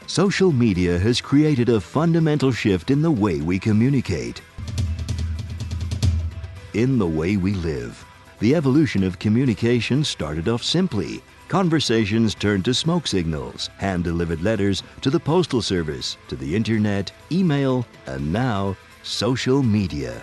Social media has created a fundamental shift in the way we communicate, in the way we live. The evolution of communication started off simply. Conversations turned to smoke signals, hand-delivered letters to the postal service, to the internet, email, and now social media.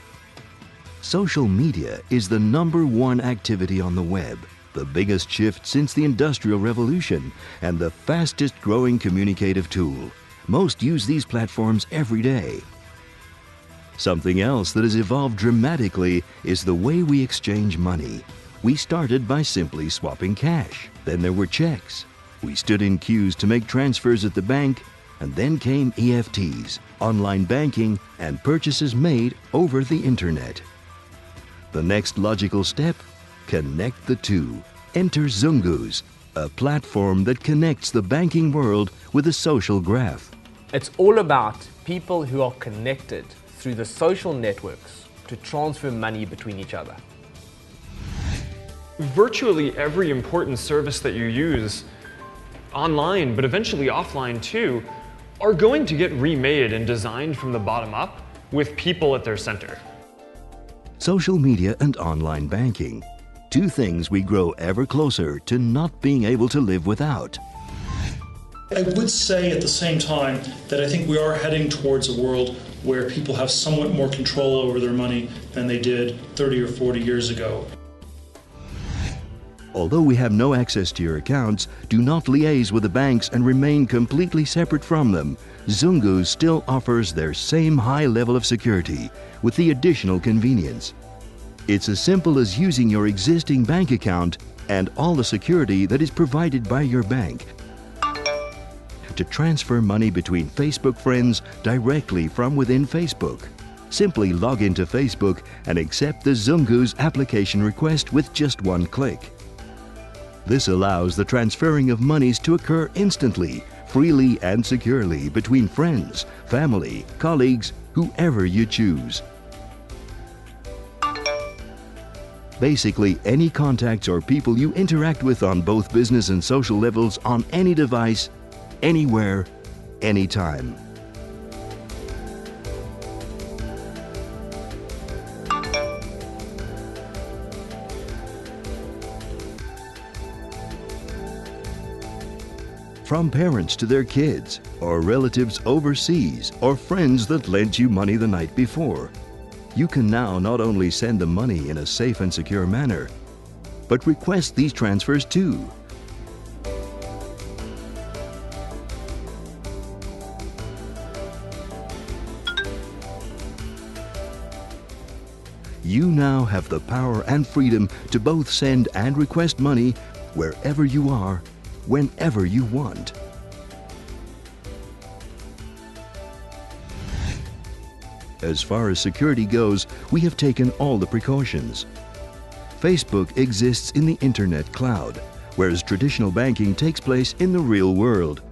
Social media is the #1 activity on the web, the biggest shift since the Industrial Revolution, and the fastest growing communicative tool. Most use these platforms every day. Something else that has evolved dramatically is the way we exchange money. We started by simply swapping cash. Then there were checks. We stood in queues to make transfers at the bank, and then came EFTs, online banking, and purchases made over the internet. The next logical step: connect the two. Enter ZunguZ, a platform that connects the banking world with a social graph. It's all about people who are connected through the social networks to transfer money between each other. Virtually every important service that you use, online but eventually offline too, are going to get remade and designed from the bottom up with people at their center. Social media and online banking. Two things we grow ever closer to not being able to live without. I would say at the same time that I think we are heading towards a world where people have somewhat more control over their money than they did 30 or 40 years ago. Although we have no access to your accounts, do not liaise with the banks and remain completely separate from them, ZunguZ still offers their same high level of security with the additional convenience. It's as simple as using your existing bank account and all the security that is provided by your bank to transfer money between Facebook friends directly from within Facebook. Simply log into Facebook and accept the ZunguZ application request with just one click. This allows the transferring of monies to occur instantly, freely and securely between friends, family, colleagues, whoever you choose. Basically, any contacts or people you interact with on both business and social levels on any device, anywhere, anytime. From parents to their kids, or relatives overseas, or friends that lent you money the night before, you can now not only send the money in a safe and secure manner, but request these transfers too. You now have the power and freedom to both send and request money wherever you are, whenever you want. As far as security goes, we have taken all the precautions. Facebook exists in the internet cloud, whereas traditional banking takes place in the real world.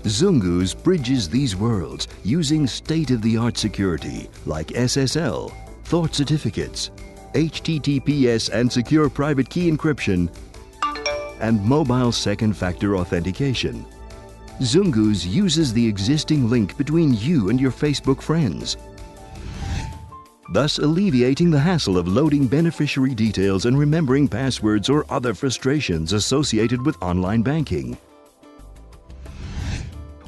ZunguZ bridges these worlds using state-of-the-art security like SSL, thought certificates, HTTPS and secure private key encryption, and mobile second-factor authentication. ZunguZ uses the existing link between you and your Facebook friends, thus alleviating the hassle of loading beneficiary details and remembering passwords or other frustrations associated with online banking.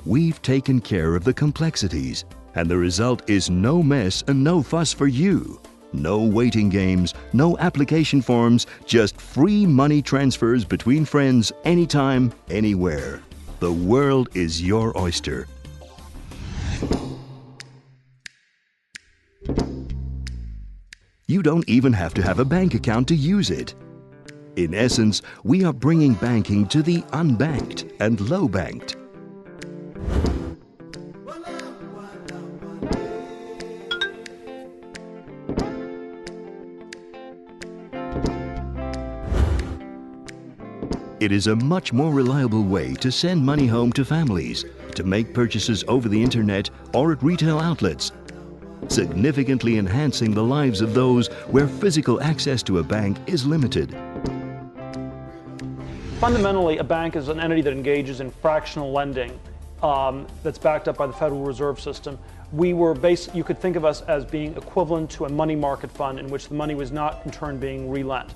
We've taken care of the complexities, and the result is no mess and no fuss for you. No waiting games, no application forms, just free money transfers between friends anytime, anywhere. The world is your oyster. You don't even have to have a bank account to use it. In essence, we are bringing banking to the unbanked and low-banked. It is a much more reliable way to send money home to families, to make purchases over the internet or at retail outlets, significantly enhancing the lives of those where physical access to a bank is limited. Fundamentally, a bank is an entity that engages in fractional lending. that's backed up by the Federal Reserve System. You could think of us as being equivalent to a money market fund in which the money was not in turn being relent.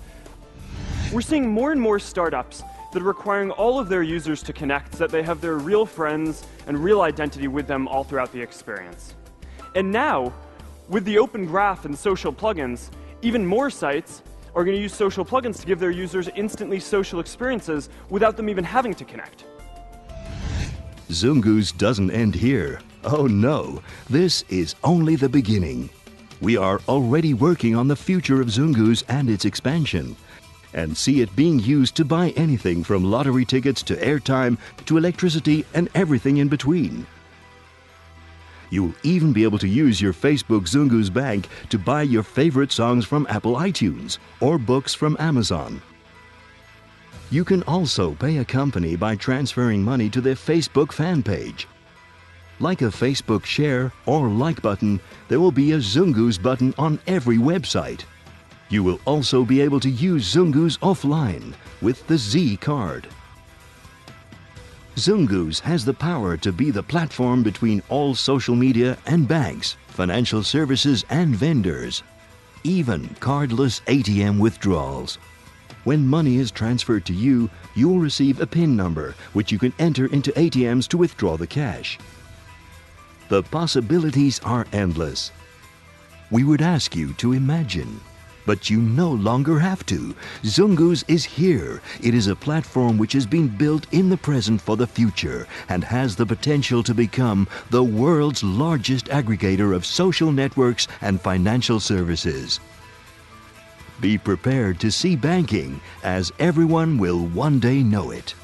We're seeing more and more startups that are requiring all of their users to connect so that they have their real friends and real identity with them all throughout the experience. And now, with the Open Graph and social plugins, even more sites are going to use social plugins to give their users instantly social experiences without them even having to connect. ZunguZ doesn't end here. Oh no, this is only the beginning. We are already working on the future of ZunguZ and its expansion, and see it being used to buy anything from lottery tickets to airtime to electricity and everything in between. You'll even be able to use your Facebook ZunguZ Bank to buy your favorite songs from Apple iTunes or books from Amazon. You can also pay a company by transferring money to their Facebook fan page. Like a Facebook share or like button, there will be a ZunguZ button on every website. You will also be able to use ZunguZ offline with the Z card. ZunguZ has the power to be the platform between all social media and banks, financial services and vendors, even cardless ATM withdrawals. When money is transferred to you, you will receive a PIN number which you can enter into ATMs to withdraw the cash. The possibilities are endless. We would ask you to imagine, but you no longer have to. ZunguZ is here. It is a platform which has been built in the present for the future and has the potential to become the world's largest aggregator of social networks and financial services. Be prepared to see banking as everyone will one day know it.